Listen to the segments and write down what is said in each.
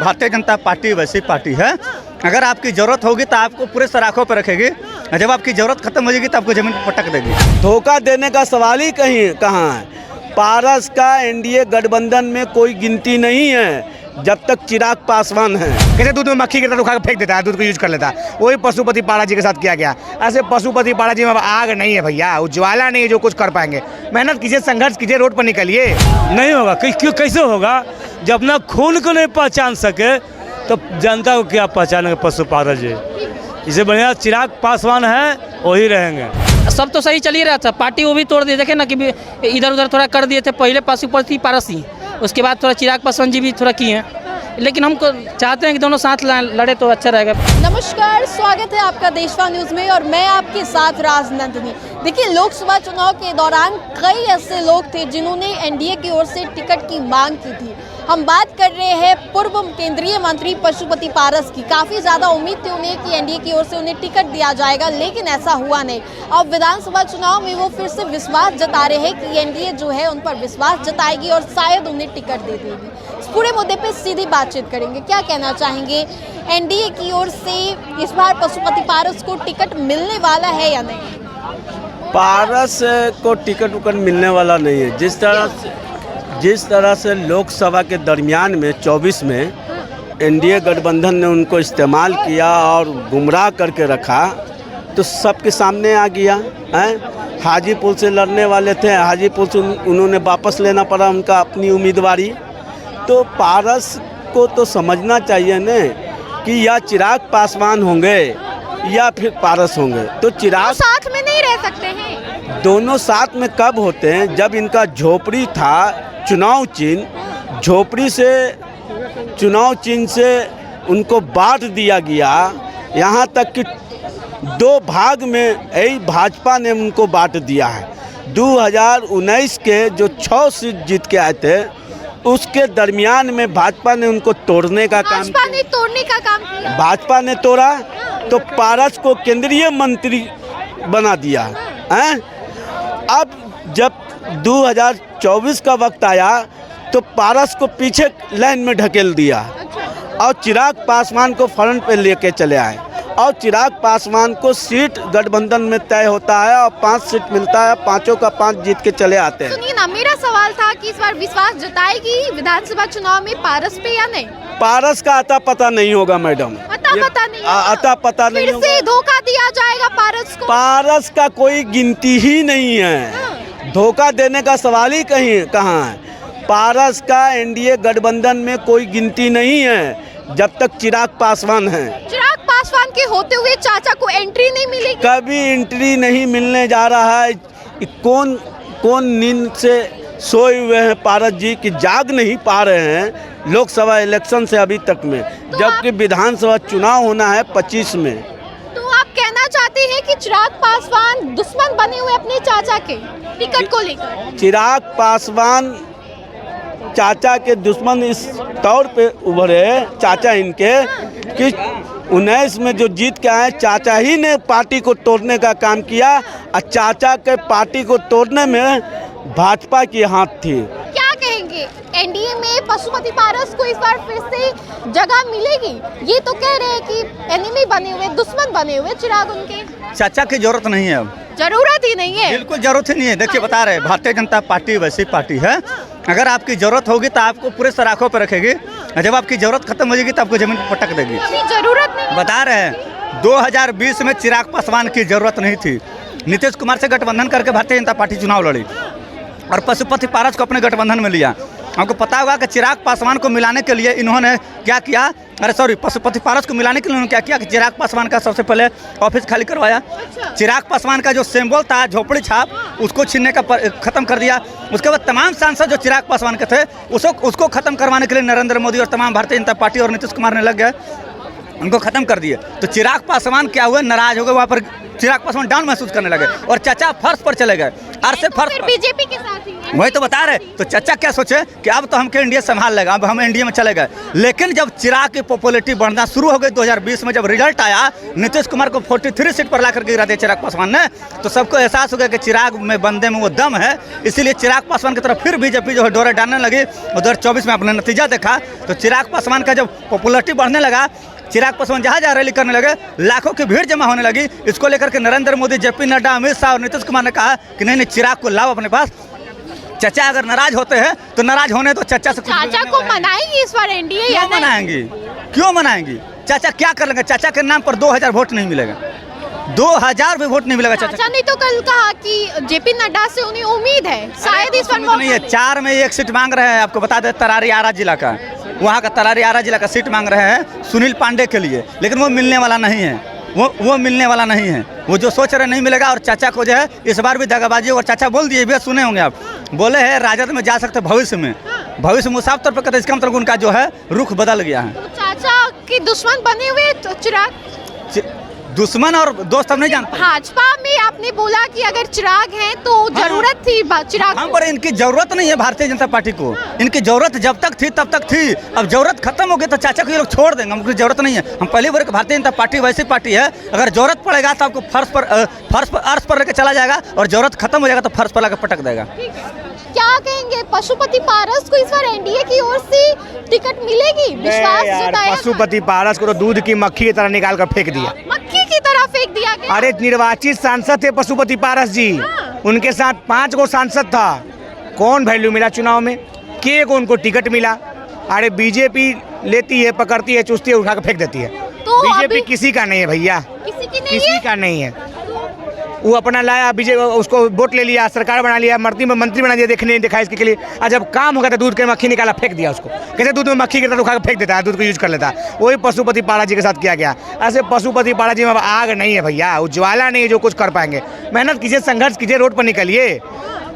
Bharatiya Janata party वैसी party है, अगर आपकी ज़रूरत होगी तो आपको पूरे सराखों पर रखेगी, और जब आपकी ज़रूरत खत्म हो जाएगी तो आपको ज़मीन पर पटक देगी। धोखा देने का सवाल ही कहाँ है। पारस का एनडीए गठबंधन में कोई गिनती नहीं है जब तक चिराग पासवान है। कैसे दूध में मक्खी की तरह उठा के फेंक देता है, दूध को यूज कर लेता है, वही पशुपति पाड़ा जी के साथ किया गया। ऐसे पशुपति पाड़ा जी में अब आग नहीं है भैया, उज्ज्वला नहीं है जो कुछ कर पाएंगे। मेहनत कीजिए, संघर्ष कीजिए, रोड पर निकलिए। नहीं होगा। क्यों कैसे होगा जब अपना खून को नहीं पहचान सके तो जनता को क्या पहचानेंगे पशुपालक जी। इसे बढ़िया चिराग पासवान है, वही रहेंगे। सब तो सही चल ही रहा था, पार्टी वो भी तोड़ दिए। देखे ना कि इधर उधर थोड़ा कर दिए थे, पहले पशुपति पारस ही, उसके बाद थोड़ा चिराग पासवान जी भी थोड़ा किए हैं, लेकिन हमको चाहते हैं कि दोनों साथ लड़े तो अच्छा रहेगा। नमस्कार, स्वागत है आपका देशवा न्यूज़ में और मैं आपके साथ राजनंदिनी। देखिए, लोकसभा चुनाव के दौरान कई ऐसे लोग थे जिन्होंने एनडीए की ओर से टिकट की मांग की थी। हम बात कर रहे हैं पूर्व केंद्रीय मंत्री पशुपति पारस की। काफ़ी ज़्यादा उम्मीद थी उन्हें कि एनडीए की ओर से उन्हें टिकट दिया जाएगा, लेकिन ऐसा हुआ नहीं। अब विधानसभा चुनाव में वो फिर से विश्वास जता रहे हैं कि एनडीए जो है उन पर विश्वास जताएगी और शायद उन्हें टिकट दे देगी। इस पूरे मुद्दे पे सीधी बातचीत करेंगे। क्या कहना चाहेंगे, एनडीए की ओर से इस बार पशुपति पारस को टिकट मिलने वाला है या नहीं? पारस को टिकट उकट मिलने वाला नहीं है। जिस तरह से लोकसभा के दरमियान में 24 में एनडीए गठबंधन ने उनको इस्तेमाल किया और गुमराह करके रखा, तो सबके सामने आ गया है। हाजीपुर से लड़ने वाले थे, हाजीपुर से उन्होंने वापस लेना पड़ा उनका अपनी उम्मीदवारी। तो पारस को तो समझना चाहिए न कि या चिराग पासवान होंगे या फिर पारस होंगे। तो चिराग साथ में नहीं रह सकते हैं। दोनों साथ में कब होते हैं? जब इनका झोपड़ी था चुनाव चिन्ह, झोपड़ी से चुनाव चिन्ह से उनको बांट दिया गया, यहाँ तक कि 2 भाग में यही भाजपा ने उनको बांट दिया है। 2019 के जो 6 सीट जीत के आए थे, उसके दरमियान में भाजपा ने उनको तोड़ने का काम किया। भाजपा ने तोड़ा तो पारस को केंद्रीय मंत्री बना दिया है। अब जब 2024 का वक्त आया तो पारस को पीछे लाइन में ढकेल दिया और चिराग पासवान को फ्रंट पे लेके चले आए। और चिराग पासवान को सीट गठबंधन में तय होता है और 5 सीट मिलता है, 5 का 5 जीत के चले आते हैं। सुनिए ना, मेरा सवाल था कि इस बार विश्वास जताएगी विधानसभा चुनाव में पारस पे या नहीं? पारस का अता पता नहीं होगा मैडम, अता पता नहीं होगा। फिर से धोखा दिया जाएगा पारस को? पारस का कोई गिनती ही नहीं है। धोखा देने का सवाल ही कहाँ है। पारस का एनडीए गठबंधन में कोई गिनती नहीं है जब तक चिराग पासवान है। चिराग पासवान के होते हुए चाचा को एंट्री नहीं मिलेगी? कभी एंट्री नहीं मिलने जा रहा है। कौन नींद से सोए हुए हैं पारस जी कि जाग नहीं पा रहे हैं लोकसभा इलेक्शन से अभी तक में, जबकि विधानसभा चुनाव होना है 25 में। तो आप कहना चाहते हैं कि चिराग पासवान दुश्मन बने हुए अपने चाचा के टिकट को लेकर? चिराग पासवान चाचा के दुश्मन इस तौर पे उभरे, चाचा इनके, कि 19 में जो जीत के आए, चाचा ही ने पार्टी को तोड़ने का काम किया और चाचा के पार्टी को तोड़ने में भाजपा की हाथ थी। क्या कहेंगे, एनडीए में पशुपति पारस को इस बार फिर से जगह मिलेगी? ये तो कह रहे हैं कि एनिमी बने हुए, दुश्मन बने हुए चिराग उनके। चाचा की जरूरत नहीं है, अब जरूरत ही नहीं है। बिल्कुल जरूरत ही नहीं है। देखिए, बता रहे, भारतीय जनता पार्टी वैसी पार्टी है, अगर आपकी जरूरत होगी तो आपको पूरे सराखों पर रखेगी, और जब आपकी जरूरत खत्म हो जाएगी तो आपको जमीन पर पटक देगी। जरूरत नहीं। बता रहे हैं, 2020 में चिराग पासवान की जरूरत नहीं थी। नीतीश कुमार से गठबंधन करके भारतीय जनता पार्टी चुनाव लड़ी और पशुपति पारस को अपने गठबंधन में लिया। हमको पता होगा कि चिराग पासवान को मिलाने के लिए इन्होंने क्या किया, पशुपति पारस को मिलाने के लिए उन्होंने क्या किया कि चिराग पासवान का सबसे पहले ऑफिस खाली करवाया। चिराग पासवान का जो सिंबल था झोपड़ी छाप, उसको छीनने का खत्म कर दिया। उसके बाद तमाम सांसद जो चिराग पासवान के थे उसको खत्म करवाने के लिए नरेंद्र मोदी और तमाम भारतीय जनता पार्टी और नीतीश कुमार ने लग गए, उनको खत्म कर दिए। तो चिराग पासवान क्या हुए, नाराज हो गए, वहाँ पर चिराग पासवान डाउन महसूस करने लगे और चाचा फर्श पर चले गए। और से फर्स्ट फिर बीजेपी के साथ ही है। वही तो बता रहे। तो चाचा क्या सोचे कि अब तो हमके इंडिया संभाल लेगा, अब हम इंडिया में चले गए। लेकिन जब चिराग की पॉपुलरिटी बढ़ना शुरू हो गई 2020 में, जब रिजल्ट आया नीतीश कुमार को 43 सीट पर ला करके गिरा दिया चिराग पासवान ने, तो सबको एहसास हो गया कि चिराग में बंदे में वो दम है। इसीलिए चिराग पासवान की तरफ फिर बीजेपी जो है डोरे डालने लगी। 2024 में अपने नतीजा देखा तो चिराग पासवान का जब पॉपुलरिटी बढ़ने लगा, चिराग पासवान जहाँ जहाँ रैली करने लगे लाखों की भीड़ जमा होने लगी। इसको लेकर के नरेंद्र मोदी, जेपी नड्डा, अमित शाह और नीतीश कुमार ने कहा कि नहीं चिराग को लाओ अपने पास। चाचा अगर नाराज होते हैं तो नाराज होने तो चाचा से चाचा को मनाएंगी इस बार एनडीए या क्यों मनाएंगी? क्यों मनाएंगी? चाचा क्या कर लेंगे? चाचा के नाम पर 2000 वोट नहीं मिलेगा, 2000 भी वोट नहीं मिलेगा। चाचा ने तो कल कहा कि जेपी नड्डा से उन्हें उम्मीद है, शायद इस बार नहीं है। 4 में 1 सीट मांग रहे हैं। आपको बता दें तरारी आरा जिला का, वहाँ का तरारी आरा जिला का सीट मांग रहे हैं सुनील पांडे के लिए, लेकिन वो मिलने वाला नहीं है। वो मिलने वाला नहीं है। वो जो सोच रहे नहीं मिलेगा। और चाचा को जो है इस बार भी दगाबाजी, और चाचा बोल दिए भी सुने होंगे आप, बोले हैं राजद में जा सकते भविष्य में साफ तौर पर कहते इसका मतलब उनका जो है रुख बदल गया है। तो चाचा के दुश्मन बने हुए तो चिराग दुश्मन और दोस्त हम नहीं जानते। भाजपा में आपने बोला कि अगर चिराग हैं तो जरूरत थी चिराग हम पर इनकी जरूरत नहीं है भारतीय जनता पार्टी को। इनकी जरूरत जब तक थी तब तक थी। अब जरूरत खत्म हो गई तो चाचा को ये लोग छोड़ देंगे। हमको जरूरत नहीं है। हम पहले बोले कि भारतीय जनता पार्टी वैसी पार्टी है, अगर जरूरत पड़ेगा तो आपको अर्श पर लेकर चला जाएगा, और जरूरत खत्म हो जाएगा तो फर्श पर लाकर पटक देगा। क्या कहेंगे पशुपति पारस को इस बार एनडीए की ओर से टिकट मिलेगी? विश्वास जताया। पशुपति पारस को तो दूध की मक्खी की तरह निकाल कर फेंक दिया, मक्खी की तरह फेंक दिया गया। अरे निर्वाचित सांसद थे पशुपति पारस जी, उनके साथ 5 गो सांसद था। कौन वैल्यू मिला चुनाव में? के को उनको टिकट मिला? अरे बीजेपी लेती है, पकड़ती है, चूसती है, उठा कर फेंक देती है। तो बीजेपी किसी का नहीं है भैया, किसी का नहीं है। वो अपना लाया, बीजेपी उसको वोट ले लिया, सरकार बना लिया, मंत्री बना दिया, देखने नहीं दिखा इसके लिए। और जब काम हो गया तो दूध के मक्खी निकाला फेंक दिया उसको। कैसे दूध में मक्खी की तरह उठा कर फेंक देता है, दूध को यूज कर लेता है। वही पशुपति पारा जी के साथ किया गया। ऐसे पशुपति पारा जी में अब आग नहीं है भैया, उज्ज्वला नहीं है जो कुछ कर पाएंगे। मेहनत कीजिए, संघर्ष कीजिए, रोड पर निकलिए।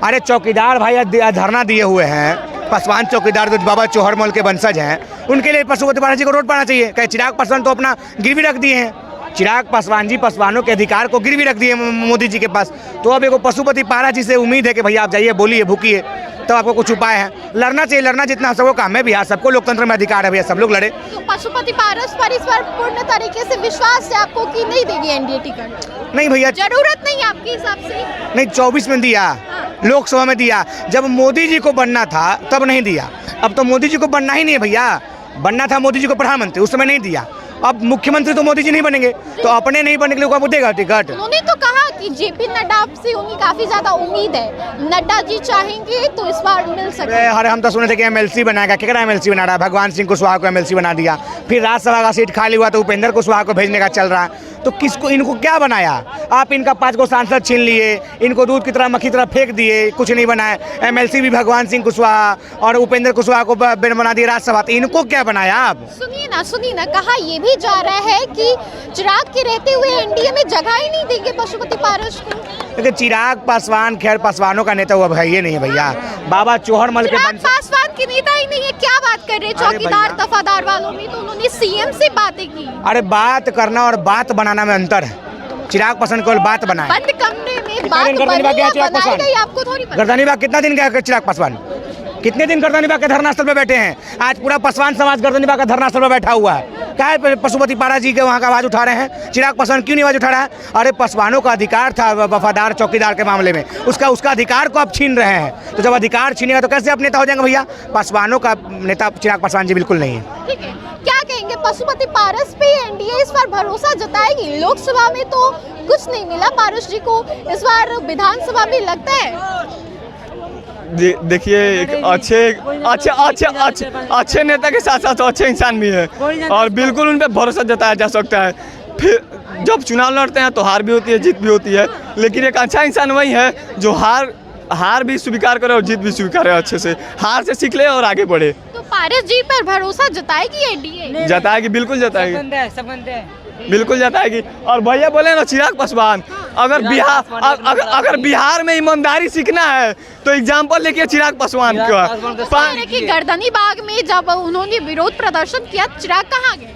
अरे चौकीदार भाई धरना दिए हुए हैं, पासवान चौकीदार जो बाबा चौहरमल के वंशज हैं, उनके लिए पशुपति पारा जी को रोड पाना चाहिए। कहे चिराग पासवान तो अपना गिरवी रख दिए हैं। चिराग पासवान जी पासवानों के अधिकार को गिरवी रख दिए मोदी जी के पास। तो अब एक पशुपति पारा जी से उम्मीद है कि भैया आप जाइए, बोलिए, भूकिए, तो आपको कुछ उपाय है। लड़ना चाहिए, लड़ना जितना सबको काम है बिहार, सबको लोकतंत्र में अधिकार है भैया, सब लोग लड़े। तो पशुपति पारस पर इस बार पूर्ण तरीके से विश्वास है आपको कि नहीं देगी एनडीए टिकट? नहीं भैया, जरूरत नहीं है आपके हिसाब से? नहीं, 24 में दिया, लोकसभा में दिया। जब मोदी जी को बनना था तब नहीं दिया। अब तो मोदी जी को बनना ही नहीं है भैया, बनना था मोदी जी को प्रधानमंत्री, उस समय नहीं दिया। अब मुख्यमंत्री तो मोदी जी नहीं बनेंगे, तो अपने नहीं बनने के लिए आपको देगा टिकट। उन्होंने तो कहा कि जेपी नड्डा से उन्हें काफी ज्यादा उम्मीद है, नड्डा जी चाहेंगे तो इस बार मिल सके। अरे हम तो सुने थे कि एमएलसी बनाएगा। क्या एमएलसी बना रहा है? भगवान सिंह कुशवाहा को एमएलसी बना दिया। फिर राज्यसभा का सीट खाली हुआ तो उपेंद्र कुशवाहा को भेजने का चल रहा है। तो किसको, इनको क्या बनाया? आप इनका 5 गो सांसद छीन लिए, इनको दूध की तरह मक्खी की तरह फेंक दिए, कुछ नहीं बनाए। एमएलसी भी भगवान सिंह कुशवाहा और उपेंद्र कुशवाहा को बना दिया राज्यसभा, तो इनको क्या बनाया आप? सुनिए ना, कहा ये भी जा रहा है कि चिराग के रहते हुए एनडीए में जगह ही नहीं देंगे पशुपति पारस को। क्योंकि चिराग पासवान खैर पासवानों का नेता हुआ है ही नहीं है भैया, बाबा चौहरमल के चिराग पासवान की नेता ही नहीं है। क्या बात कर रहे हैं? चौकीदार दफादार वालों में तो उन्होंने सीएम से बातें की। अरे बात करना और बात बनाना में अंतर है। चिराग पासवान केवल बात बनाए, बंद कमरे में बात बनाई आपको थोड़ी पता। गर्दनीबाग कितना दिन गया चिराग पासवान? कितने दिन गर्दनीबाग के धरना स्थल पे बैठे हैं? आज पूरा पासवान समाज गर्दनीबाग का धरना स्थल पे बैठा हुआ है। क्या है पशुपति पारा जी के वहाँ का आवाज उठा रहे हैं? चिराग पासवान क्यों नहीं आवाज उठा रहा है? अरे पासवानों का अधिकार था वफादार चौकीदार के मामले में, उसका अधिकार को आप छीन रहे हैं। तो जब अधिकार छीनेगा तो कैसे आप नेता हो जाएंगे भैया? पासवानों का नेता चिराग पासवान जी बिल्कुल नहीं है। ठीक है, क्या कहेंगे पशुपति पारस पे एनडीए इस बार भरोसा जताएगी? लोकसभा में तो कुछ नहीं मिला पारस जी को, इस बार विधानसभा में लगता है। देखिए, एक अच्छे नेता के साथ साथ अच्छे इंसान भी है, और बिल्कुल उन पर भरोसा जताया जा सकता है। फिर जब चुनाव लड़ते हैं तो हार भी होती है, जीत भी होती है, लेकिन एक अच्छा इंसान वही है जो हार भी स्वीकार करे और जीत भी स्वीकार करे, अच्छे से हार से सीख ले और आगे बढ़े। तो पारस जी पर भरोसा जताएगी एनडीए? जताएगी, बिल्कुल जताएगी, बिल्कुल जताएगी। और भैया बोले ना चिराग पासवान, अगर बिहार में ईमानदारी सीखना है तो एग्जाम्पल लेके चिराग पासवान का। गर्दनीबाग में जब उन्होंने विरोध प्रदर्शन किया, चिराग कहाँ गए?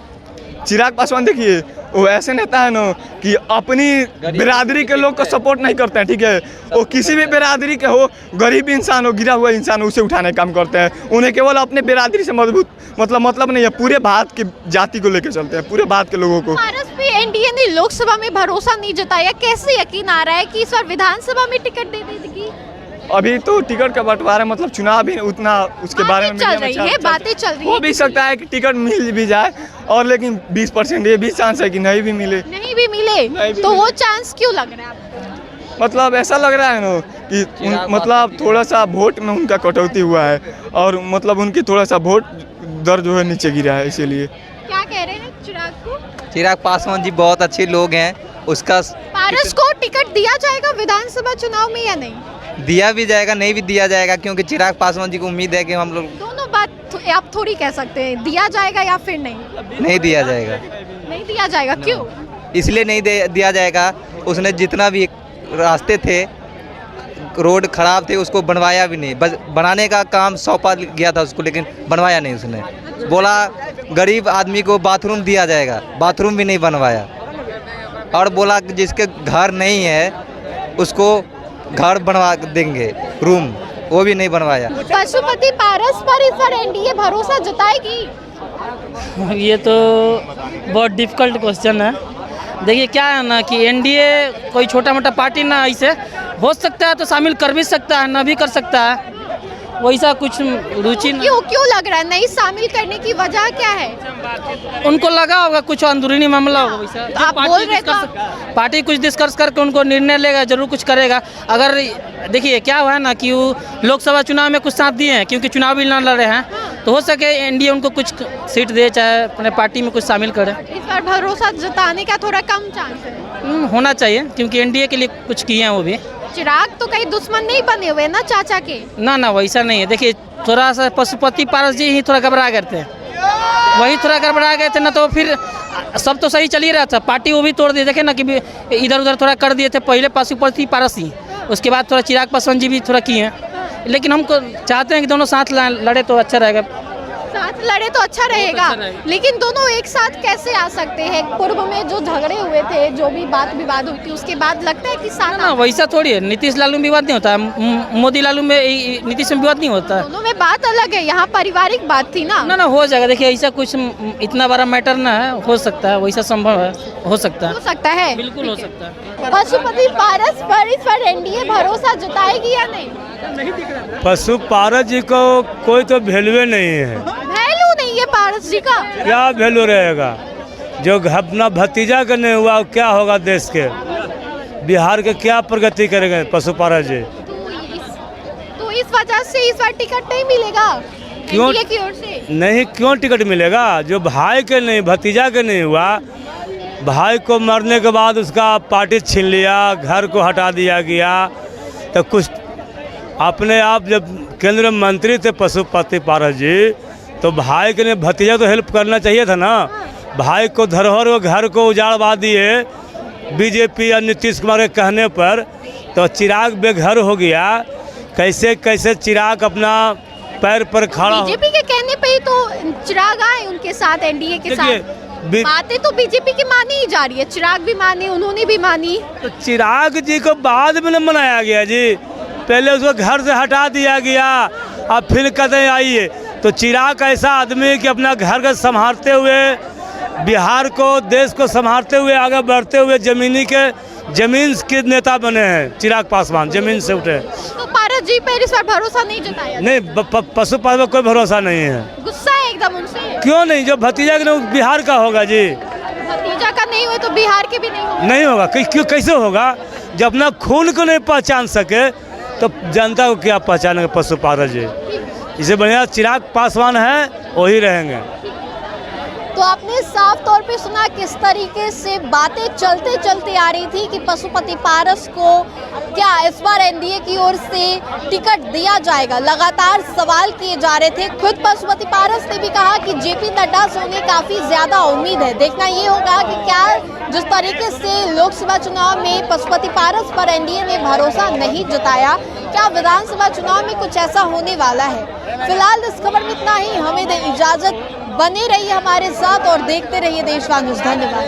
चिराग पासवान देखिए वो ऐसे नेता है ना कि अपनी बिरादरी के लोग को सपोर्ट नहीं करते हैं, ठीक है। वो किसी भी बिरादरी के हो, गरीब इंसान हो, गिरा हुआ इंसान हो, उसे उठाने का काम करते हैं। उन्हें केवल अपने बिरादरी से मजबूत मतलब नहीं है, पूरे भारत की जाति को लेकर चलते हैं, पूरे भारत के लोगों को। भारत पे एनडीए ने लोकसभा में भरोसा नहीं जताया, कैसे यकीन आ रहा है कि इस बार विधानसभा में टिकट दे देगी? अभी तो टिकट का बंटवारा मतलब चुनाव भी उतना उसके बारे में चल रही है, बातें चल रही है। हो भी सकता है कि टिकट मिल भी जाए, और लेकिन 20% ये भी चांस है कि नहीं भी मिले। नहीं भी मिले तो वो चांस क्यों लग रहा है आपको? मतलब ऐसा लग रहा है ना कि मतलब थोड़ा सा वोट में उनका कटौती हुआ है, और मतलब उनकी थोड़ा सा वोट दर जो है नीचे गिरा है, इसीलिए। क्या कह रहे हैं चिराग को? चिराग पासवान जी बहुत अच्छे लोग हैं, उसका पारस को टिकट दिया जाएगा विधानसभा चुनाव में या नहीं? दिया भी जाएगा, नहीं भी दिया जाएगा, क्योंकि चिराग पासवान जी को उम्मीद है कि हम लोग दोनों बात आप थोड़ी कह सकते हैं, दिया जाएगा या फिर नहीं दिया जाएगा। नहीं दिया जाएगा, क्यों? इसलिए नहीं दिया जाएगा, उसने जितना भी रास्ते थे, रोड खराब थे, उसको बनवाया भी नहीं। बस बनाने का काम सौंपा गया था उसको, लेकिन बनवाया नहीं उसने। बोला गरीब आदमी को बाथरूम दिया जाएगा, बाथरूम भी नहीं बनवाया। और बोला कि जिसके घर नहीं है उसको घर बनवा देंगे, रूम, वो भी नहीं बनवाया। पशुपति पारस पर इस बार एनडीए भरोसा जताएगी? ये तो बहुत डिफिकल्ट क्वेश्चन है। देखिए क्या है ना कि एनडीए कोई छोटा मोटा पार्टी ना ऐसे हो सकता है, तो शामिल कर भी सकता है, ना भी कर सकता है, वैसा कुछ रुचि नहीं। क्यों लग रहा है नहीं शामिल करने की वजह क्या है? उनको लगा होगा कुछ अंदरूनी मामला होगा वैसा। तो आप बोल रहे तो पार्टी कुछ डिस्कस करके उनको निर्णय लेगा, जरूर कुछ करेगा। अगर देखिए क्या हुआ है ना कि वो लोकसभा चुनाव में कुछ साथ दिए हैं, क्योंकि चुनाव भी ना लड़े हैं, तो हो सके एनडीए उनको कुछ सीट दे, चाहे अपने पार्टी में कुछ शामिल करे। इस बार भरोसा जताने का थोड़ा कम चांस है। होना चाहिए, क्योंकि एनडीए के लिए कुछ किए हैं वो भी। चिराग तो कहीं दुश्मन नहीं बने हुए ना चाचा के? ना वैसा नहीं है। देखिए थोड़ा सा पशुपति पारस जी ही थोड़ा घबरा गए थे, वही थोड़ा गड़बड़ा गए थे ना, तो फिर सब तो सही चल ही रहा था। पार्टी वो भी तोड़ दिए, देखे ना कि इधर उधर थोड़ा कर दिए थे। पहले पशुपति पारस ही, उसके बाद थोड़ा चिराग पासवान जी भी थोड़ा किए हैं। लेकिन हमको चाहते हैं कि दोनों साथ लड़े तो अच्छा रहेगा। साथ लड़े तो अच्छा रहेगा, लेकिन दोनों एक साथ कैसे आ सकते हैं? पूर्व में जो झगड़े हुए थे, जो भी बात विवाद हुई थी, उसके बाद लगता है कि साथ ना वैसा थोड़ी है। नीतीश लालू में विवाद नहीं होता है, मोदी लालू में नीतीश में विवाद नहीं होता है। दोनों में बात अलग है, यहाँ पारिवारिक बात थी ना। ना हो जाएगा। देखिए ऐसा कुछ इतना बड़ा मैटर ना है, हो सकता है, वैसा संभव है, हो सकता है, बिल्कुल हो सकता है। पशुपति पारस पर इस बार एनडीए भरोसा जताएगी या नहीं? पशु पारस जी को कोई तो वैल्यू नहीं है। वैल्यू नहीं है पारस जी का? क्या वैल्यू रहेगा? जो अपना भतीजा का नहीं हुआ, क्या होगा देश के, बिहार के क्या प्रगति करेंगे पशु पारस जी? तो इस वजह से इस बार टिकट नहीं मिलेगा क्यों एनडीए की ओर से? नहीं, क्यों टिकट मिलेगा? जो भाई के नहीं, भतीजा के नहीं हुआ, भाई को मरने के बाद उसका पार्टी छीन लिया, घर को हटा दिया गया, तो कुछ अपने आप जब केंद्रीय मंत्री थे पशुपति पारस जी, तो भाई के लिए भतीजा तो हेल्प करना चाहिए था ना। भाई को धरोहर व घर को उजाड़वा दिए बीजेपी या नीतीश कुमार के कहने पर, तो चिराग बेघर हो गया। कैसे कैसे चिराग अपना पैर पर खड़ा। बीजेपी के कहने पे ही तो चिराग आए उनके साथ, एनडीए के साथ। बातें तो बीजेपी की मानी ही जा रही है, चिराग भी माने, उन्होंने भी मानी। तो चिराग जी को बाद में न मनाया गया जी, पहले उसको घर से हटा दिया गया, अब फिर कहते आइए। तो चिराग ऐसा आदमी कि अपना घर को संभालते हुए, बिहार को, देश को संभालते हुए, आगे बढ़ते हुए जमीन के नेता बने हैं। चिराग पासवान जमीन से उठे। तो पारस जी पर इस बार भरोसा नहीं जताया? नहीं, पशु पास कोई भरोसा नहीं है। गुस्सा है एकदम उनसे? क्यों नहीं? जो भतीजा के बिहार का होगा जी। भतीजा का नहीं हुए तो बिहार के भी नहीं होगा। क्यों? कैसे होगा? जब अपना खून को नहीं पहचान सके तो जनता को क्या पहचानेंगे पशु पारस जी? इसे बढ़िया चिराग पासवान है, वही रहेंगे। तो आपने साफ तौर पे सुना किस तरीके से बातें चलते चलते आ रही थी कि पशुपति पारस को क्या इस बार एनडीए की ओर से टिकट दिया जाएगा। लगातार सवाल किए जा रहे थे। खुद पशुपति पारस ने भी कहा कि जेपी नड्डा से उन्हें काफ़ी ज़्यादा उम्मीद है। देखना ये होगा कि क्या जिस तरीके से लोकसभा चुनाव में पशुपति पारस पर एनडीए ने भरोसा नहीं जताया, क्या विधानसभा चुनाव में कुछ ऐसा होने वाला है। फिलहाल इस खबर में इतना ही। हमें दे इजाज़त। बने रहिए हमारे साथ और देखते रहिए देशवान न्यूज़। धन्यवाद।